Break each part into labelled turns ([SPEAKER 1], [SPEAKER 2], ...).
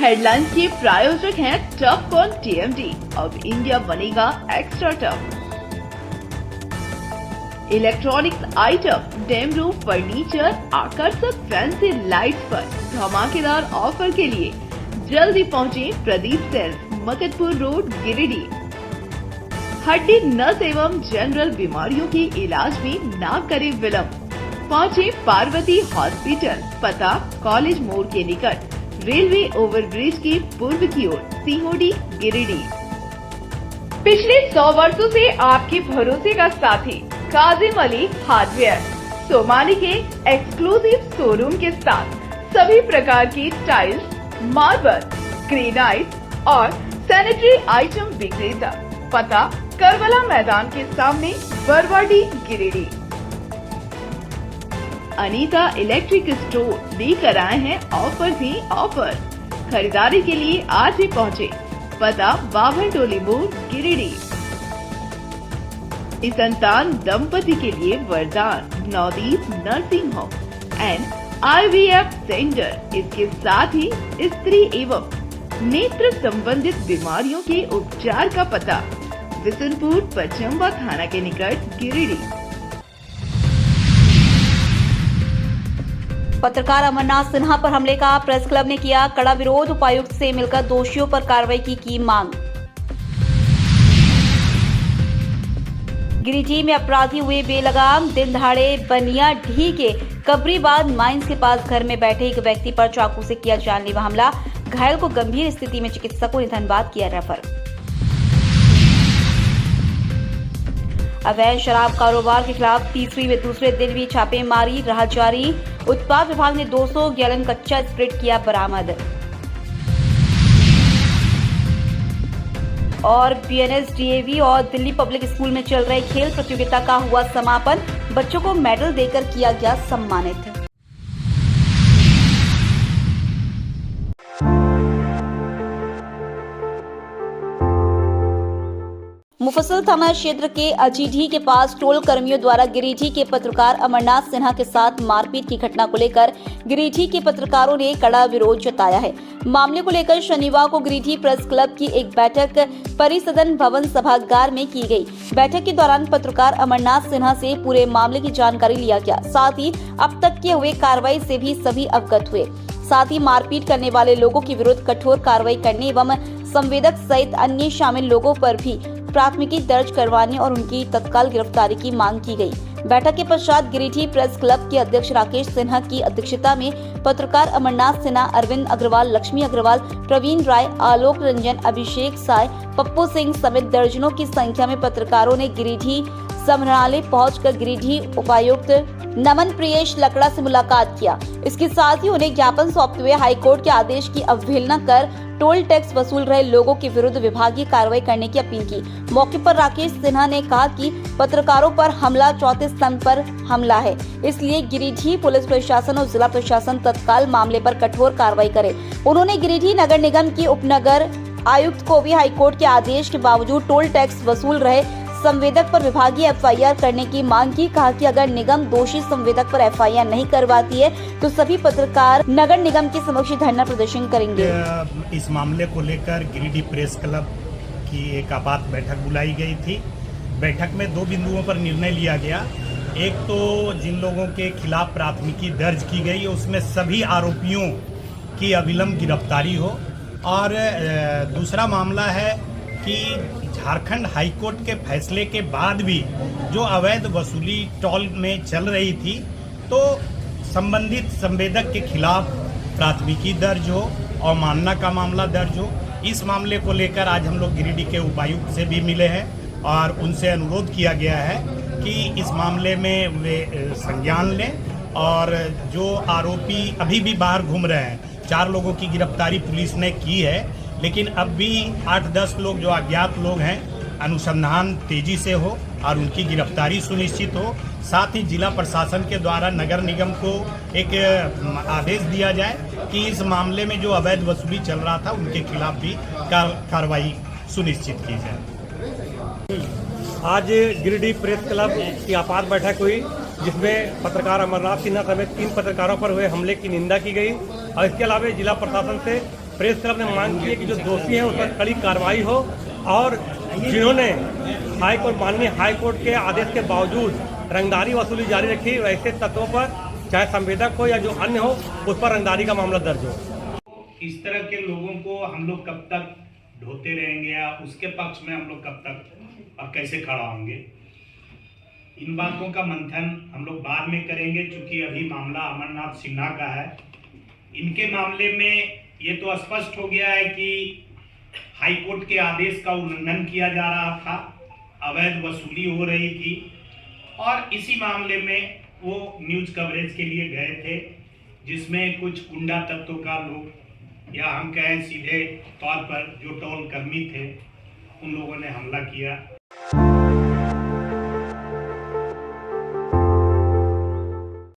[SPEAKER 1] Headlines के प्रायोजक हैं टफकॉन टीएमटी। अब इंडिया बनेगा extra tough. Electronics item, dam roof furniture, आकर्षक फैंसी लाइट्स पर धमाकेदार ऑफर के लिए जल्दी पहुंचे प्रदीप सेल्स, मकतपुर रोड, गिरिडीह। हड्डी, नस एवं जनरल बीमारियों के इलाज में ना करे विलंब। पहुंचे पार्वती हॉस्पिटल, पता कॉलेज मोड़ के निकट, रेलवे ओवरब्रिज के पूर्व की ओर, सीहोडी, गिरिडीह। पिछले 100 वर्षों से आपके भरोसे का साथी काजिम अली हार्डवेयर, सोमानी के एक्सक्लूसिव शोरूम के साथ सभी प्रकार की टाइल्स, मार्बल, ग्रेनाइट और सैनिटरी आइटम विक्रेता। पता करबला मैदान के सामने, बरवाडी, गिरिडीह। अनीता इलेक्ट्रिक स्टोर लेकर आए हैं ऑफर ही ऑफर। खरीदारी के लिए आज ही पहुंचे। पता बाभन टोली मोड़, गिरिडीह। इस संतान दंपति के लिए वरदान Navdeep nursing home and IVF centre. इसके साथ ही स्त्री एवं नेत्र संबंधित बीमारियों के उपचार का पता बिशनपुर पचम्बा थाना के निकट, गिरिडीह।
[SPEAKER 2] पत्रकार अमरनाथ सिन्हा पर हमले का प्रेस क्लब ने किया कड़ा विरोध। उपायुक्त से मिलकर दोषियों पर कार्रवाई की मांग। गिरिडीह में अपराधी हुए बेलगाम। दिन दहाड़े बनियाडीह के कबरीबाद माइंस के पास घर में बैठे एक व्यक्ति पर चाकू से किया जानलेवा हमला। घायल को गंभीर स्थिति में चिकित्सकों ने धनबाद किया रेफर। अवैध शराब कारोबार के खिलाफ तीसरी व दूसरे दिन भी छापेमारी रहा जारी। उत्पाद विभाग ने 200 गैलन कच्चा स्प्रिट किया बरामद। और बीएनएस डीएवी और दिल्ली पब्लिक स्कूल में चल रहे खेल प्रतियोगिता का हुआ समापन। बच्चों को मेडल देकर किया गया सम्मानित। मुफस्सिल थाना क्षेत्र के अजीडीह के पास टोल कर्मियों द्वारा गिरिडीह के पत्रकार अमरनाथ सिन्हा के साथ मारपीट की घटना को लेकर गिरिडीह के पत्रकारों ने कड़ा विरोध जताया है। मामले को लेकर शनिवार को गिरिडीह प्रेस क्लब की एक बैठक परिसदन भवन सभागार में की गई। बैठक के दौरान पत्रकार अमरनाथ सिन्हा से पूरे मामले की जानकारी लिया गया। साथ ही अब तक के हुए कार्रवाई से भी सभी अवगत हुए। साथ ही मारपीट करने वाले लोगों के विरुद्ध कठोर कार्रवाई करने एवं संवेदक सहित अन्य शामिल लोगों पर भी प्राथमिकी दर्ज करवाने और उनकी तत्काल गिरफ्तारी की मांग की गई। बैठक के पश्चात गिरिडीह प्रेस क्लब के अध्यक्ष राकेश सिन्हा की अध्यक्षता में पत्रकार अमरनाथ सिन्हा, अरविंद अग्रवाल, लक्ष्मी अग्रवाल, प्रवीण राय, आलोक रंजन, अभिषेक साय, पप्पू सिंह समेत दर्जनों की संख्या में पत्रकारों ने गिरिडीह संग्रहालय पहुंचकर गिरिडीह उपायुक्त नमन प्रियेश लकड़ा से मुलाकात किया। इसके साथ ही उन्हें ज्ञापन सौंपते हुए हाईकोर्ट के आदेश की अवहेलना कर टोल टैक्स वसूल रहे लोगों के विरुद्ध विभागीय कार्रवाई करने की अपील की। मौके पर राकेश सिन्हा ने कहा कि पत्रकारों पर हमला चौथे स्तंभ पर हमला है, इसलिए गिरिडीह पुलिस प्रशासन और जिला प्रशासन तत्काल मामले पर कठोर कार्रवाई करे। उन्होंने गिरिडीह नगर निगम की उपनगर आयुक्त को भी हाईकोर्ट के आदेश के बावजूद टोल टैक्स वसूल रहे संवेदक पर विभागीय FIR करने की मांग की। कहा कि अगर निगम दोषी संवेदक पर FIR नहीं करवाती है तो सभी पत्रकार नगर निगम के समक्ष धरना प्रदर्शन करेंगे।
[SPEAKER 3] इस मामले को लेकर गिरिडीह प्रेस क्लब की एक आपात बैठक बुलाई गई थी। बैठक में 2 बिंदुओं पर निर्णय लिया गया। एक तो जिन लोगों के खिलाफ प्राथमिकी दर्ज की गई उसमें सभी आरोपियों की अविलंब गिरफ्तारी हो, और दूसरा मामला है कि झारखंड हाईकोर्ट के फैसले के बाद भी जो अवैध वसूली टोल में चल रही थी तो संबंधित संवेदक के खिलाफ प्राथमिकी दर्ज हो और मानना का मामला दर्ज हो। इस मामले को लेकर आज हम लोग गिरिडीह के उपायुक्त से भी मिले हैं और उनसे अनुरोध किया गया है कि इस मामले में वे संज्ञान लें, और जो आरोपी अभी भी बाहर घूम रहे हैं, 4 लोगों की गिरफ्तारी पुलिस ने की है, लेकिन अब भी 8-10 लोग जो अज्ञात लोग हैं, अनुसंधान तेजी से हो और उनकी गिरफ्तारी सुनिश्चित हो। साथ ही जिला प्रशासन के द्वारा नगर निगम को एक आदेश दिया जाए कि इस मामले में जो अवैध वसूली चल रहा था उनके खिलाफ भी कार्रवाई सुनिश्चित की जाए।
[SPEAKER 4] आज गिरिडीह प्रेस क्लब की आपात बैठक हुई, जिसमें पत्रकार अमरनाथ सिन्हा समेत 3 पत्रकारों पर हुए हमले की निंदा की गई और इसके अलावा जिला प्रशासन से प्रेस क्लब ने मांग की है कि जो दोषी हैं उस पर कड़ी कार्रवाई हो और जिन्होंने हाईकोर्ट माननीय हाईकोर्ट के आदेश के बावजूद रंगदारी वसूली जारी रखी, वैसे तत्वों पर चाहे संवेदक हो या जो अन्य हो उस पर रंगदारी का मामला दर्ज हो।
[SPEAKER 3] इस तरह के लोगों को हम लोग कब तक ढोते रहेंगे या उसके पक्ष में हम लोग कब तक और कैसे खड़ा होंगे, इन बातों का मंथन हम लोग बाद में करेंगे। चूंकि अभी मामला अमरनाथ सिन्हा का है, इनके मामले में ये तो स्पष्ट हो गया है कि हाईकोर्ट के आदेश का उल्लंघन किया जा रहा था, अवैध वसूली हो रही थी और इसी मामले में वो न्यूज कवरेज के लिए गए थे जिसमें कुछ गुंडा तत्वों का लोग या हम कहें सीधे तौर पर जो टोल कर्मी थे उन लोगों ने हमला किया।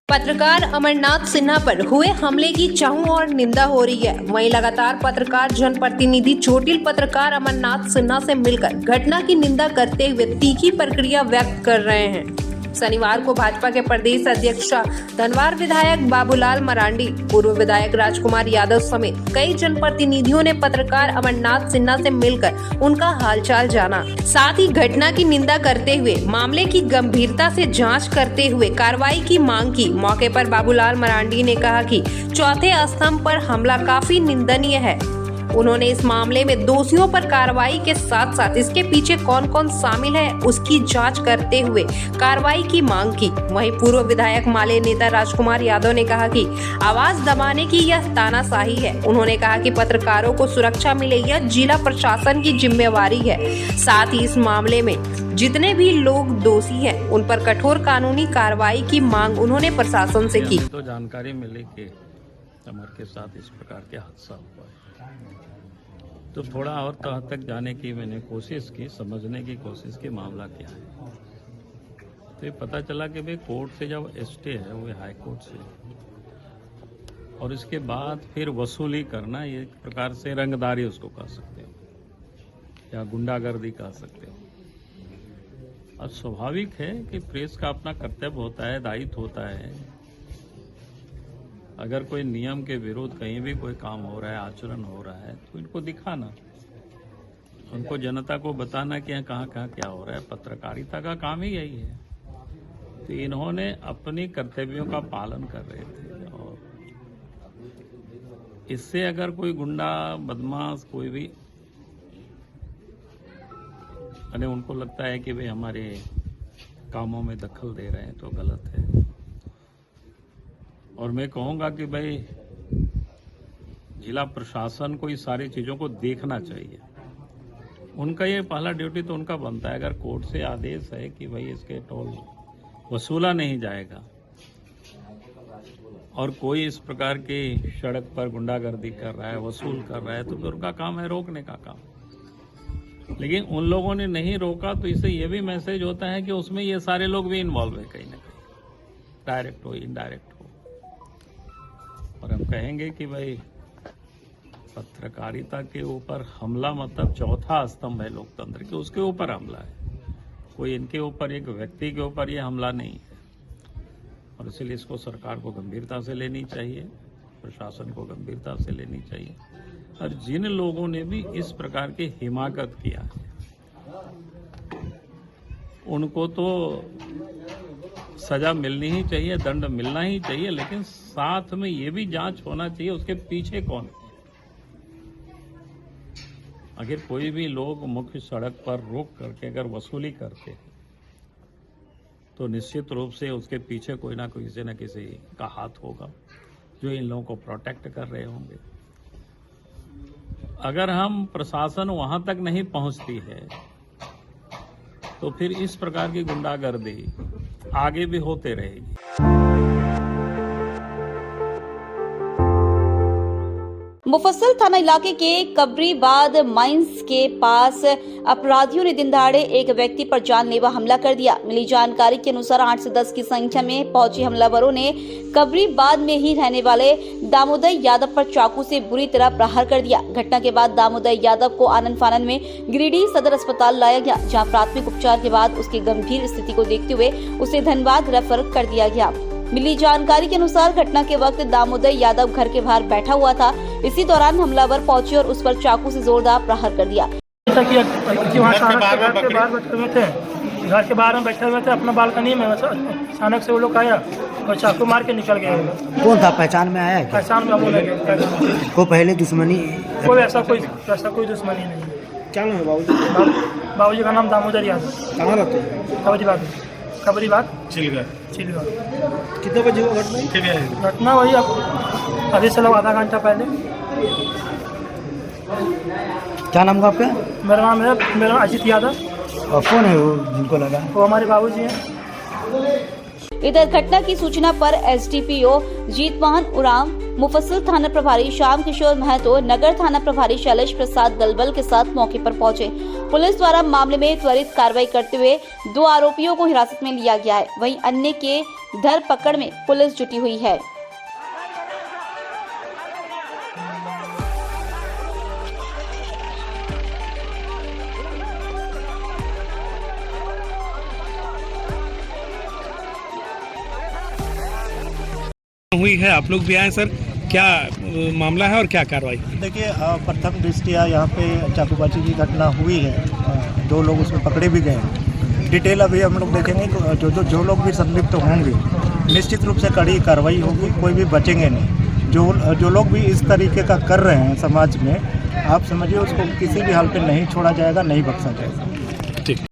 [SPEAKER 5] पत्रकार अमरनाथ सिन्हा पर हुए हमले की चाहूं और निंदा हो रही है। वहीं लगातार पत्रकार जनप्रतिनिधि चोटिल पत्रकार अमरनाथ सिन्हा से मिलकर घटना की निंदा करते हुए तीखी प्रतिक्रिया व्यक्त कर रहे हैं। शनिवार को भाजपा के प्रदेश अध्यक्ष धनवार विधायक बाबूलाल मरांडी, पूर्व विधायक राजकुमार यादव समेत कई जनप्रतिनिधियों ने पत्रकार अमरनाथ सिन्हा से मिलकर उनका हालचाल जाना, साथ ही घटना की निंदा करते हुए मामले की गंभीरता से जांच करते हुए कार्रवाई की मांग की। मौके पर बाबूलाल मरांडी ने कहा कि चौथे स्तंभ पर हमला काफी निंदनीय है। उन्होंने इस मामले में दोषियों पर कार्रवाई के साथ साथ इसके पीछे कौन कौन शामिल है उसकी जांच करते हुए कार्रवाई की मांग की। वहीं पूर्व विधायक माले नेता राजकुमार यादव ने कहा कि आवाज दबाने की यह तानाशाही है। उन्होंने कहा कि पत्रकारों को सुरक्षा मिले यह जिला प्रशासन की जिम्मेवारी है। साथ ही इस मामले में जितने भी लोग दोषी हैं उन पर कठोर कानूनी कार्रवाई की मांग उन्होंने प्रशासन से की।
[SPEAKER 6] तो जानकारी मिली कि अमर के साथ इस प्रकार के हादसा हुआ है, तो थोड़ा और तह तक जाने की मैंने कोशिश की, समझने की कोशिश की मामला क्या है। तो ये पता चला कि भाई कोर्ट से जब स्टे है वो हाई कोर्ट से, और इसके बाद फिर वसूली करना, ये एक प्रकार से रंगदारी उसको कह सकते हो या गुंडागर्दी कह सकते हो। अब स्वाभाविक है कि प्रेस का अपना कर्तव्य होता है, दायित्व होता है। अगर कोई नियम के विरुद्ध कहीं भी कोई काम हो रहा है, आचरण हो रहा है, तो इनको दिखाना, उनको जनता को बताना कि कहाँ कहाँ क्या हो रहा है। पत्रकारिता का काम ही यही है। तो इन्होंने अपने कर्तव्यों का पालन कर रहे थे और इससे अगर कोई गुंडा बदमाश कोई भी उनको लगता है कि भाई हमारे कामों में दखल दे रहे हैं तो गलत है। और मैं कहूँगा कि भाई जिला प्रशासन को इस सारी चीज़ों को देखना चाहिए। उनका ये पहला ड्यूटी तो उनका बनता है। अगर कोर्ट से आदेश है कि भाई इसके टोल वसूला नहीं जाएगा और कोई इस प्रकार की सड़क पर गुंडागर्दी कर रहा है, वसूल कर रहा है, तो फिर उनका काम है रोकने का काम। लेकिन उन लोगों ने नहीं रोका, तो इससे ये भी मैसेज होता है कि उसमें ये सारे लोग भी इन्वॉल्व है कहीं ना कहीं, डायरेक्ट हो इनडायरेक्ट हो। और हम कहेंगे कि भाई पत्रकारिता के ऊपर हमला मतलब चौथा स्तंभ है लोकतंत्र के, उसके ऊपर हमला है। कोई इनके ऊपर, एक व्यक्ति के ऊपर ये हमला नहीं है। और इसलिए इसको सरकार को गंभीरता से लेनी चाहिए, प्रशासन को गंभीरता से लेनी चाहिए। और जिन लोगों ने भी इस प्रकार की हिमाकत किया है उनको तो सजा मिलनी ही चाहिए, दंड मिलना ही चाहिए। लेकिन साथ में ये भी जांच होना चाहिए उसके पीछे कौन है। अगर कोई भी लोग मुख्य सड़क पर रोक करके अगर वसूली करते हैं तो निश्चित रूप से उसके पीछे कोई ना कोई किसी न किसी का हाथ होगा जो इन लोगों को प्रोटेक्ट कर रहे होंगे। अगर हम प्रशासन वहां तक नहीं पहुंचती है तो फिर इस प्रकार की गुंडागर्दी आगे भी होते रहेगी।
[SPEAKER 2] मुफस्सिल थाना इलाके के कबरीबाद माइंस के पास अपराधियों ने दिन दहाड़े एक व्यक्ति पर जानलेवा हमला कर दिया। मिली जानकारी के अनुसार 8 से 10 की संख्या में पहुंचे हमलावरों ने कबरीबाद में ही रहने वाले दामोदर यादव पर चाकू से बुरी तरह प्रहार कर दिया। घटना के बाद दामोदर यादव को आनन फानन में गिरिडीह सदर अस्पताल लाया गया, जहां प्राथमिक उपचार के बाद उसकी गंभीर स्थिति को देखते हुए उसे धनबाद रेफर कर दिया गया। मिली जानकारी के अनुसार घटना के वक्त दामोदर यादव घर के बाहर बैठा हुआ था। इसी दौरान हमलावर पहुंचे और उस पर चाकू से जोरदार प्रहार कर दिया।
[SPEAKER 7] घर के बाहर में बैठे हुए थे अपना बालकनी में, अचानक से वो लोग आया और चाकू मार के निकल गए।
[SPEAKER 8] कौन था, पहचान में आया?
[SPEAKER 7] पहचान में बोले
[SPEAKER 8] को पहले दुश्मनी?
[SPEAKER 7] कोई ऐसा कोई दुश्मनी नहीं है।
[SPEAKER 8] क्या नाम है बाबूजी?
[SPEAKER 7] बाबूजी का नाम दामोदर यादव।
[SPEAKER 8] कहाँ रहते हैं?
[SPEAKER 7] खबरीबाग चिलगढ़।
[SPEAKER 8] कितने बजे हुआ घटना?
[SPEAKER 7] घटना वही अभी से लोग आधा घंटा पहले।
[SPEAKER 8] क्या नाम का आपका?
[SPEAKER 7] मेरा नाम अजीत यादव।
[SPEAKER 8] और कौन है वो जिनको लगा?
[SPEAKER 7] वो हमारे बाबूजी हैं।
[SPEAKER 2] इधर घटना की सूचना पर एसडीपीओ जीतवाहन उराम, मुफस्सिल थाना प्रभारी श्याम किशोर महतो, नगर थाना प्रभारी शैलेश प्रसाद दलबल के साथ मौके पर पहुंचे। पुलिस द्वारा मामले में त्वरित कार्रवाई करते हुए 2 आरोपियों को हिरासत में लिया गया है। वहीं अन्य के धरपकड़ में पुलिस जुटी हुई है।
[SPEAKER 9] हुई है, आप लोग भी आए सर, क्या मामला है और क्या कार्रवाई?
[SPEAKER 10] देखिए, प्रथम दृष्टिया यहाँ पे चाकूबाजी की घटना हुई है। 2 लोग उसमें पकड़े भी गए। डिटेल अभी हम लोग देखेंगे। जो लोग भी संलिप्त होंगे निश्चित रूप से कड़ी कार्रवाई होगी, कोई भी बचेंगे नहीं। जो लोग भी इस तरीके का कर रहे हैं समाज में, आप समझिए उसको किसी भी हाल पे नहीं छोड़ा जाएगा, नहीं बख्शा जाएगा।
[SPEAKER 9] ठीक।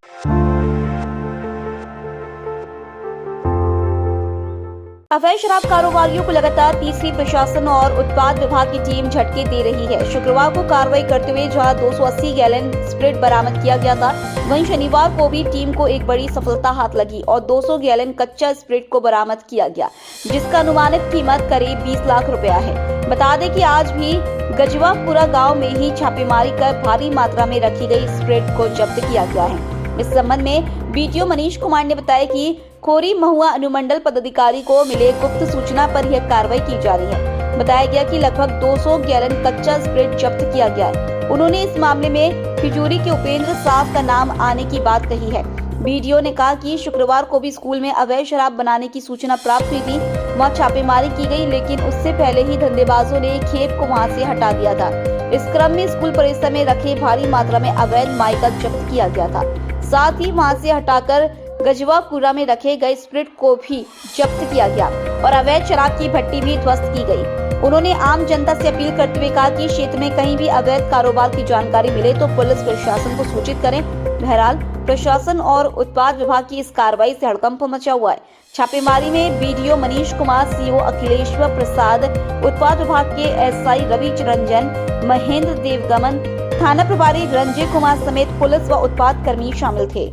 [SPEAKER 2] अवैध शराब कारोबारियों को लगातार तीसरी प्रशासन और उत्पाद विभाग की टीम झटके दे रही है। शुक्रवार को कार्रवाई करते हुए जहां 280 गैलन स्प्रिट बरामद किया गया था, वहीं शनिवार को भी टीम को एक बड़ी सफलता हाथ लगी और 200 गैलन कच्चा स्प्रिट को बरामद किया गया, जिसका अनुमानित कीमत करीब 20 लाख रुपया है। बता दें कि आज भी गजवापुरा गाँव में ही छापेमारी कर भारी मात्रा में रखी गई स्प्रिट को जब्त किया गया है। इस संबंध में बीडीओ मनीष कुमार ने बताया कि खोरी महुआ अनुमंडल पदाधिकारी को मिले गुप्त सूचना पर यह कार्रवाई की जा रही है। बताया गया कि लगभग 200 गैलन कच्चा स्प्रिट जब्त किया गया है। उन्होंने इस मामले में खिजूरी के उपेंद्र साफ का नाम आने की बात कही है। बीडीओ ने कहा कि शुक्रवार को भी स्कूल में अवैध शराब बनाने की सूचना प्राप्त हुई थी। वहां छापेमारी की गई, लेकिन उससे पहले ही धंधेबाजों ने खेप को वहां से हटा दिया था। इस क्रम में स्कूल परिसर में रखे भारी मात्रा में अवैध माइका जब्त किया गया था। साथ ही वहां से हटाकर गजवापुरा में रखे गए स्प्रिट को भी जब्त किया गया और अवैध शराब की भट्टी भी ध्वस्त की गई। उन्होंने आम जनता से अपील करते हुए कहा कि क्षेत्र में कहीं भी अवैध कारोबार की जानकारी मिले तो पुलिस प्रशासन को सूचित करें। बहरहाल प्रशासन और उत्पाद विभाग की इस कार्रवाई से हड़कंप मचा हुआ है। छापेमारी में बीडीओ मनीष कुमार, सीओ अखिलेश्वर प्रसाद, उत्पाद विभाग के एसआई रवि रंजन, महेंद्र देवगमन, थाना प्रभारी रंजय कुमार समेत पुलिस व उत्पाद कर्मी शामिल थे।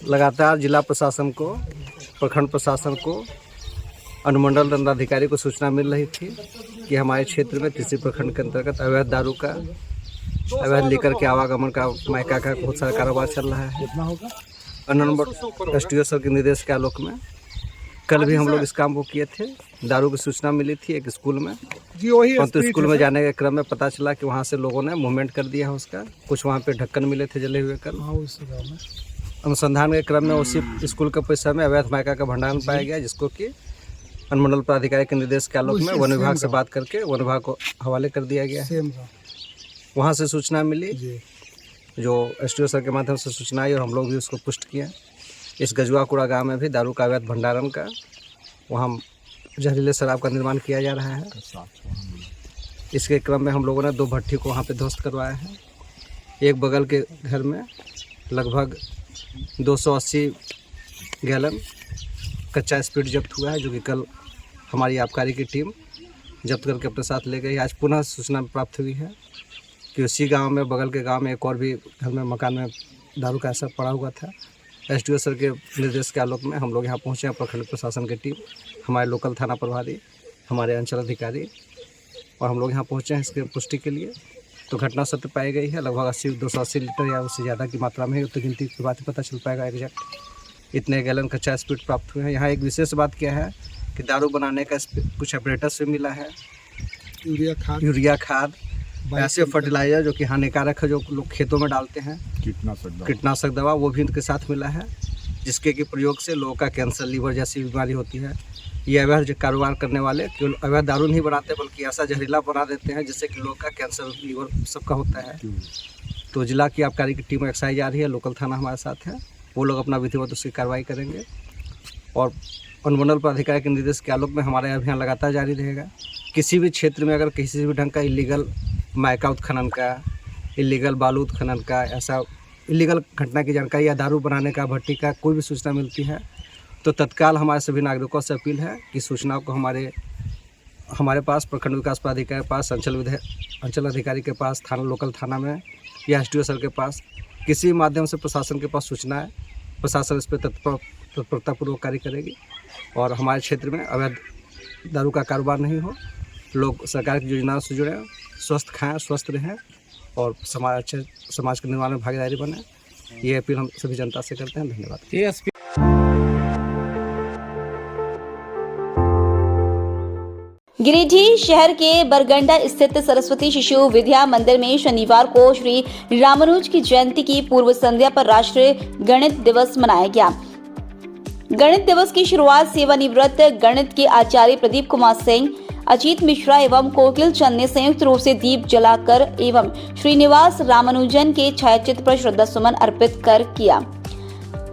[SPEAKER 8] लगातार जिला प्रशासन को, प्रखंड प्रशासन को, अनुमंडल दंडाधिकारी को सूचना मिल रही थी कि हमारे क्षेत्र में तीसरी प्रखंड के अंतर्गत अवैध दारू का, अवैध लेकर के आवागमन का, माइका का बहुत सारा कारोबार चल रहा है। नंबर एसडीओ सर के निर्देश के आलोक में कल भी हम लोग इस काम को किए थे। दारू की सूचना मिली थी एक स्कूल में, परंतु स्कूल में जाने के क्रम में पता चला कि वहाँ से लोगों ने मूवमेंट कर दिया है उसका। कुछ वहाँ पे ढक्कन मिले थे जले हुए। कल अनुसंधान के क्रम में उसी स्कूल के परिसर में अवैध माइका का भंडारण पाया गया, जिसको कि अनुमंडल पदाधिकारी के निर्देश के आलोक में वन विभाग से बात करके वन विभाग को हवाले कर दिया गया है। वहाँ से सूचना मिली, जो एसडीओ सर के माध्यम से सूचना आई और हम लोग भी उसको पुष्ट किए। इस गजवाकुड़ा गांव में भी दारू का अवैध भंडारण का, वहाँ जहरीले शराब का निर्माण किया जा रहा है। इसके क्रम में हम लोगों ने 2 भट्टी को वहाँ पे ध्वस्त करवाया है। एक बगल के घर में लगभग 280 गैलन कच्चा स्प्रिट जब्त हुआ है, जो कि कल हमारी आबकारी की टीम जब्त करके अपने साथ ले गई। आज पुनः सूचना प्राप्त हुई है कि उसी गांव में, बगल के गांव में एक और भी घर में, मकान में दारू का असर पड़ा हुआ था। एसडीओ सर के निर्देश के आलोक में हम लोग यहाँ पहुँचे हैं, प्रखंड प्रशासन की टीम, हमारे लोकल थाना प्रभारी, हमारे अंचल अधिकारी, और हम लोग यहाँ पहुँचे हैं इसके पुष्टि के लिए। तो घटना सत्य पाई गई है, लगभग 280 लीटर या उससे ज़्यादा की मात्रा में है। तो गिनती की बात ही पता चल पाएगा एग्जैक्ट। इतने गैलन कच्चा स्पीड प्राप्त हुए हैं। यहाँ एक विशेष बात क्या है कि दारू बनाने का कुछ ऑपरेटर्स से मिला है, यूरिया खाद, ऐसे फर्टिलाइजर जो कि हानिकारक है, जो लोग खेतों में डालते हैं, कीटनाशक दवा, वो भी उनके साथ मिला है, जिसके कि प्रयोग से लोगों का कैंसर, लीवर जैसी बीमारी होती है। ये अवैध कारोबार करने वाले केवल अवैध दारू नहीं बनाते, बल्कि ऐसा जहरीला बना देते हैं जिससे कि लोगों का कैंसर, लीवर सबका होता है। तो जिला की आबकारी की टीम एक्साइज जा रही है, लोकल थाना हमारे साथ है, वो लोग अपना विधिवत उसकी कार्रवाई करेंगे। और अनुमंडल पदाधिकारी के निर्देश के आलोक में हमारा अभियान लगातार जारी रहेगा। किसी भी क्षेत्र में अगर किसी भी ढंग का इलीगल मायका उत्खनन का, इलीगल बालू उत्खनन का, ऐसा इलीगल घटना की जानकारी या दारू बनाने का, भट्टी का कोई भी सूचना मिलती है, तो तत्काल हमारे सभी नागरिकों से अपील है कि सूचनाओं को हमारे पास, प्रखंड विकास पदाधिकारी के पास, अंचल अधिकारी के पास, थाना, लोकल थाना में या एसडीओ सर के पास, किसी माध्यम से प्रशासन के पास सूचना है, प्रशासन इस पर तत्परतापूर्वक कार्य करेगी और हमारे क्षेत्र में अवैध दारू का कारोबार नहीं हो। लोग सरकार की योजनाओं से जुड़े, स्वस्थ खाएं, स्वस्थ रहें और अच्छे समाज के निर्माण में भागीदारी बने। ये अपील हम सभी जनता से करते हैं। धन्यवाद।
[SPEAKER 2] गिरिडीह शहर के बरगंडा स्थित सरस्वती शिशु विद्या मंदिर में शनिवार को श्री रामानुज की जयंती की पूर्व संध्या पर राष्ट्रीय गणित दिवस मनाया गया। गणित दिवस की शुरुआत सेवानिवृत्त गणित के आचार्य प्रदीप कुमार सिंह, अजीत मिश्रा एवं कोकिल चंद ने संयुक्त रूप से दीप जलाकर एवं श्रीनिवास रामानुजन के छायाचित्र पर श्रद्धा सुमन अर्पित कर किया।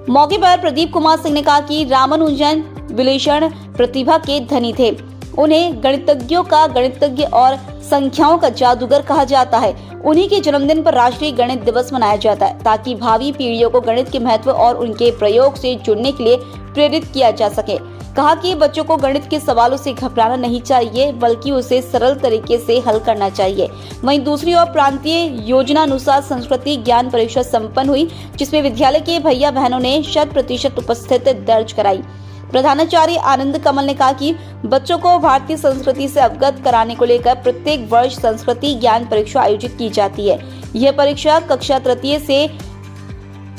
[SPEAKER 2] मौके पर प्रदीप कुमार सिंह ने कहा कि रामानुजन विलक्षण प्रतिभा के धनी थे। उन्हें गणितज्ञों का गणितज्ञ और संख्याओं का जादूगर कहा जाता है। उन्हीं के जन्मदिन पर राष्ट्रीय गणित दिवस मनाया जाता है ताकि भावी पीढ़ियों को गणित के महत्व और उनके प्रयोग से जुड़ने के लिए प्रेरित किया जा सके। कहा कि बच्चों को गणित के सवालों से घबराना नहीं चाहिए, बल्कि उसे सरल तरीके से हल करना चाहिए। वहीं दूसरी ओर प्रांतीय योजना अनुसार संस्कृति ज्ञान परीक्षा संपन्न हुई, जिसमें विद्यालय के भैया बहनों ने 100% उपस्थिति दर्ज कराई। प्रधानाचार्य आनंद कमल ने कहा कि बच्चों को भारतीय संस्कृति से अवगत कराने को लेकर प्रत्येक वर्ष संस्कृति ज्ञान परीक्षा आयोजित की जाती है। यह परीक्षा कक्षा तृतीय से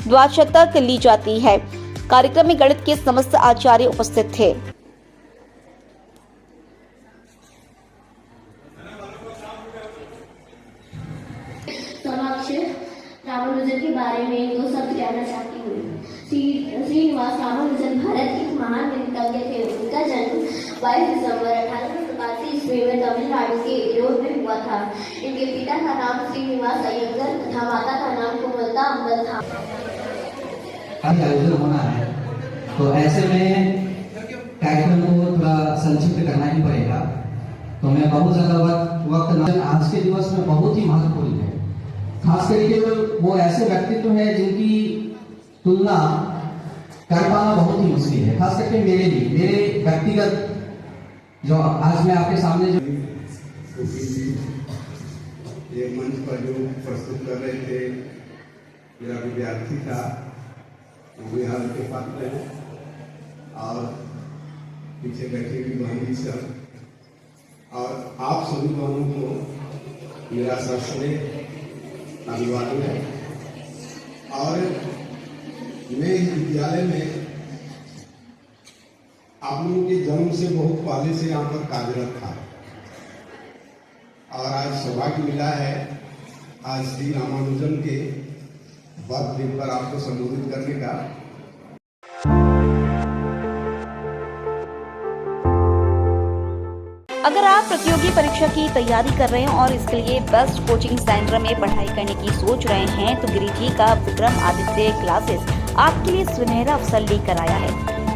[SPEAKER 2] द्वादश तक ली जाती है। कार्यक्रम में गणित के समस्त आचार्य उपस्थित थे।
[SPEAKER 11] रामानुजन के बारे में 2 शब्द कहना चाहती हूँ। श्रीनिवास रामानुजन भारत के महान गणितज्ञ थे। उनका जन्म 22 दिसंबर 1887 ईस्वी में तमिलनाडु के इरोड में हुआ था। इनके पिता का नाम श्रीनिवास अयंगर तथा माता का नाम कोमलता अम्बल था।
[SPEAKER 12] आयोजन होना है तो ऐसे में कार्यक्रम को थोड़ा संक्षिप्त करना ही पड़ेगा, तो मैं बहुत ज़्यादा वक्त आज के दिवस में बहुत ही महत्वपूर्ण है। खास करके वो ऐसे व्यक्तित्व है जिनकी तुलना कर पाना बहुत ही मुश्किल है, खास करके मेरे लिए, मेरे व्यक्तिगत जो आज मैं आपके सामने जो
[SPEAKER 13] ये मंच पर जो प्रस्तुत कर रहे थे, मेरा विद्यार्थी था, वो यहाँ के पात्र हैं और पीछे बैठे भी बहनी सब और आप सभी बहनों को मेरा सरसरे अभिवादन है। और मैं इस विद्यालय में आप लोगों के जन्म से बहुत पहले से यहाँ पर कार्यरत था और आज सौभाग्य मिला है आज श्री रामानुजन के बर्थडे पर आपको संबोधित करने का।
[SPEAKER 2] अगर आप प्रतियोगी परीक्षा की तैयारी कर रहे हैं और इसके लिए बेस्ट कोचिंग सेंटर में पढ़ाई करने की सोच रहे हैं, तो गिरिडीह का विक्रम आदित्य क्लासेस आपके लिए सुनहरा अवसर लेकर आया है।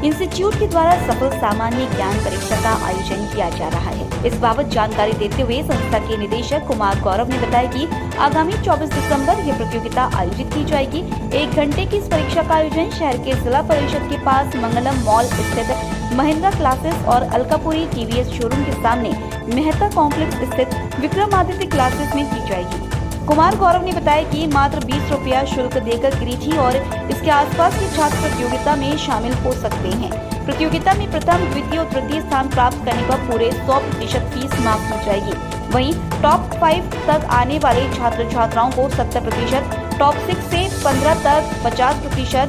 [SPEAKER 2] इंस्टीट्यूट के द्वारा सफल सामान्य ज्ञान परीक्षा का आयोजन किया जा रहा है। इस बाबत जानकारी देते हुए संस्था के निदेशक कुमार गौरव ने बताया कि आगामी 24 दिसंबर यह प्रतियोगिता आयोजित की जाएगी। 1 घंटे की इस परीक्षा का आयोजन शहर के जिला परिषद के पास मंगलम मॉल स्थित महिंद्रा क्लासेस और अलकापुरी टीवीएस शोरूम के सामने मेहता कॉम्प्लेक्स स्थित विक्रमादित्य क्लासेस में की जाएगी। कुमार गौरव ने बताया कि मात्र 20 रुपया शुल्क देकर गिरिडीह और इसके आसपास के छात्र प्रतियोगिता में शामिल हो सकते हैं। प्रतियोगिता में प्रथम, द्वितीय और तृतीय स्थान प्राप्त करने पर पूरे 100% फीस माफ की जाएगी। वहीं टॉप 5 तक आने वाले छात्र छात्राओं को 70%, टॉप 6 से 15 तक 50%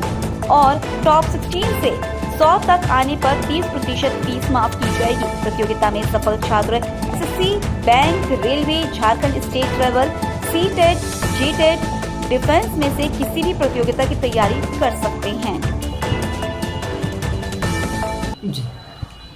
[SPEAKER 2] और टॉप 16 से 100 तक आने पर 30% फीस माफ की जाएगी। प्रतियोगिता में सफल छात्र SSC, bank, railway, Jharkhand state travel, CTET, GTET, defence में से किसी भी प्रतियोगिता की तैयारी कर सकते हैं।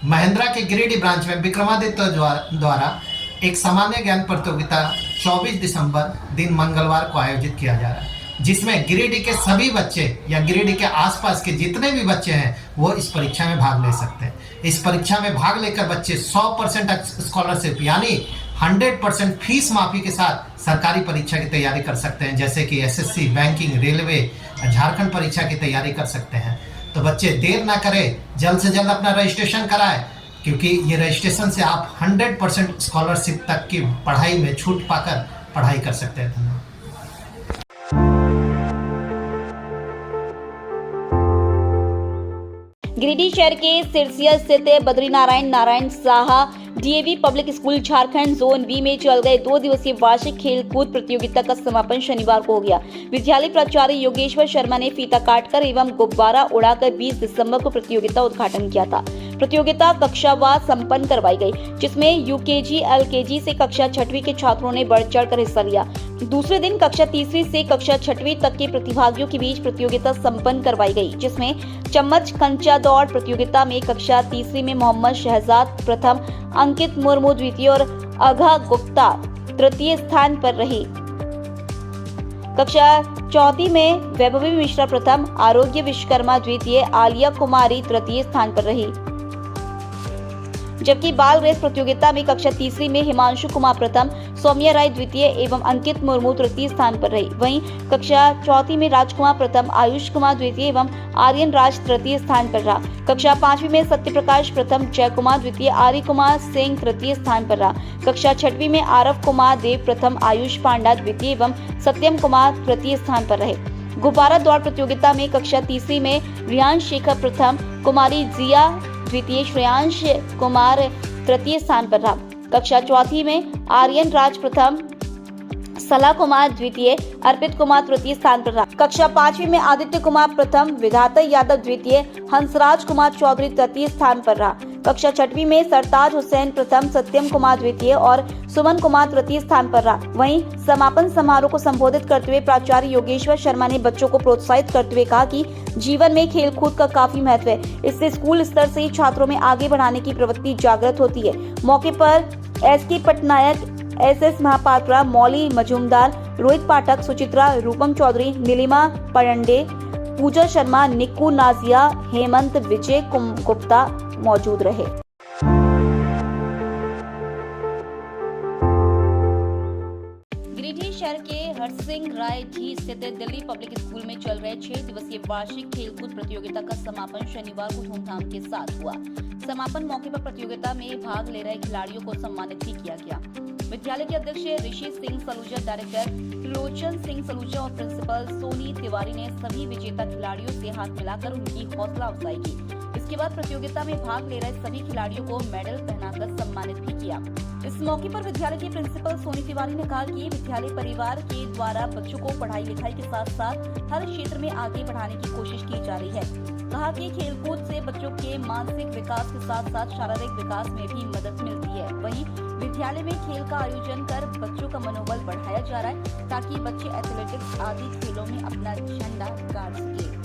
[SPEAKER 14] महिंद्रा के गिरिडीह ब्रांच में विक्रमादित्य द्वारा एक सामान्य ज्ञान प्रतियोगिता 24 दिसंबर दिन मंगलवार को आयोजित किया जा रहा है, जिसमें गिरिडीह के सभी बच्चे या गिरिडीह के आसपास के जितने भी बच्चे हैं वो इस परीक्षा में भाग ले सकते हैं। इस परीक्षा में भाग लेकर बच्चे 100% स्कॉलरशिप यानी 100% फीस माफी के साथ सरकारी परीक्षा की तैयारी कर सकते हैं, जैसे कि एसएससी, बैंकिंग, रेलवे, झारखंड परीक्षा की तैयारी कर सकते हैं। तो बच्चे देर ना करें, जल्द से जल्द अपना रजिस्ट्रेशन कराएं, क्योंकि ये रजिस्ट्रेशन से आप 100% स्कॉलरशिप तक की पढ़ाई में छूट पाकर पढ़ाई कर सकते हैं। धन्यवाद।
[SPEAKER 2] गिरिडीह शहर के सिरसिया स्थित Badrinarayan Narayan Saha DAV public school Jharkhand zone B में चल गए 2 दिवसीय वार्षिक खेल कूद प्रतियोगिता का समापन शनिवार को हो गया। विद्यालय प्राचार्य योगेश्वर शर्मा ने फीता काटकर एवं गुब्बारा उड़ाकर 20 दिसंबर को प्रतियोगिता उद्घाटन किया था। प्रतियोगिता कक्षावार संपन्न करवाई गई, जिसमें यूकेजी, एलकेजी से कक्षा 6वीं के छात्रों ने बढ़ चढ़कर हिस्सा लिया। दूसरे दिन कक्षा 3वीं से कक्षा 6वीं तक के प्रतिभागियों के बीच प्रतियोगिता संपन्न करवाई गई, जिसमें चम्मच कंचा दौड़ प्रतियोगिता में कक्षा 3वीं में मोहम्मद शहजाद प्रथम, अंकित मुर्मू द्वितीय और अघा गुप्ता तृतीय स्थान पर रही। कक्षा 4वीं में वैभवी मिश्रा प्रथम, आरोग्य विश्वकर्मा द्वितीय, आलिया कुमारी तृतीय स्थान पर रही। जबकि बाल रेस प्रतियोगिता में कक्षा 3वीं में हिमांशु कुमार प्रथम, सौम्या राय द्वितीय एवं अंकित मुर्मू तृतीय स्थान पर रही। वहीं कक्षा 4वीं में राजकुमार प्रथम, आयुष कुमार द्वितीय एवं आर्यन राज तृतीय स्थान पर रहा। कक्षा 5वीं में सत्य प्रकाश प्रथम, जय कुमार द्वितीय, आर्य कुमार सिंह तृतीय स्थान पर रहा। कक्षा 6वीं में आरव कुमार देव प्रथम, आयुष पांडा द्वितीय एवं सत्यम कुमार तृतीय स्थान पर रहे। गुब्बारा दौड़ प्रतियोगिता में कक्षा 3वीं में रियांश शेखर प्रथम, कुमारी जिया द्वितीय, श्रेयांश कुमार तृतीय स्थान पर रहा। कक्षा 4वीं में आर्यन राज प्रथम, सला कुमार द्वितीय, अर्पित कुमार तृतीय स्थान पर रहा। कक्षा 5वीं में आदित्य कुमार प्रथम, विधाता यादव द्वितीय, हंसराज कुमार चौधरी तृतीय स्थान पर रहा। कक्षा 6वीं में सरताज हुसैन प्रथम, सत्यम कुमार द्वितीय और सुमन कुमार तृतीय स्थान पर रहा। वहीं समापन समारोह को संबोधित करते हुए प्राचार्य योगेश्वर शर्मा ने बच्चों को प्रोत्साहित करते हुए कहा कि जीवन में खेल कूद का काफी महत्व है। इससे स्कूल स्तर से ही छात्रों में आगे बढ़ाने की प्रवृत्ति जागृत होती है। मौके पर एसके पटनायक, एसएस महापात्रा, मौली मजूमदार, रोहित पाठक, सुचित्रा, रूपम चौधरी, नीलिमा पांडे, पूजा शर्मा, निक्कू, नाजिया, हेमंत, विजय गुप्ता मौजूद रहे। गिरिडीह शहर के हरसिंह राय डी स्थित दिल्ली पब्लिक स्कूल में चल रहे 6 दिवसीय वार्षिक खेलकूद प्रतियोगिता का समापन शनिवार को धूमधाम के साथ हुआ। समापन मौके पर प्रतियोगिता में भाग ले रहे खिलाड़ियों को सम्मानित भी किया गया। विद्यालय के अध्यक्ष ऋषि सिंह सलूजा, डायरेक्टर त्रिलोचन सिंह सलूजा और प्रिंसिपल सोनी तिवारी ने सभी विजेता खिलाड़ियों से हाथ मिलाकर उनकी हौसला अफजाई की। इसके बाद प्रतियोगिता में भाग ले रहे सभी खिलाड़ियों को मेडल पहनाकर सम्मानित भी किया। इस मौके पर विद्यालय के प्रिंसिपल सोनी तिवारी ने कहा कि विद्यालय परिवार के द्वारा बच्चों को पढ़ाई लिखाई के साथ साथ हर क्षेत्र में आगे बढ़ाने की कोशिश की जा रही है। कहा कि खेलकूद से बच्चों के मानसिक विकास के साथ साथ शारीरिक विकास में भी मदद मिलती है। वहीं विद्यालय में खेल का आयोजन कर बच्चों का मनोबल बढ़ाया जा रहा है ताकि बच्चे एथलेटिक्स आदि खेलों में अपना झंडा गाड़ सके।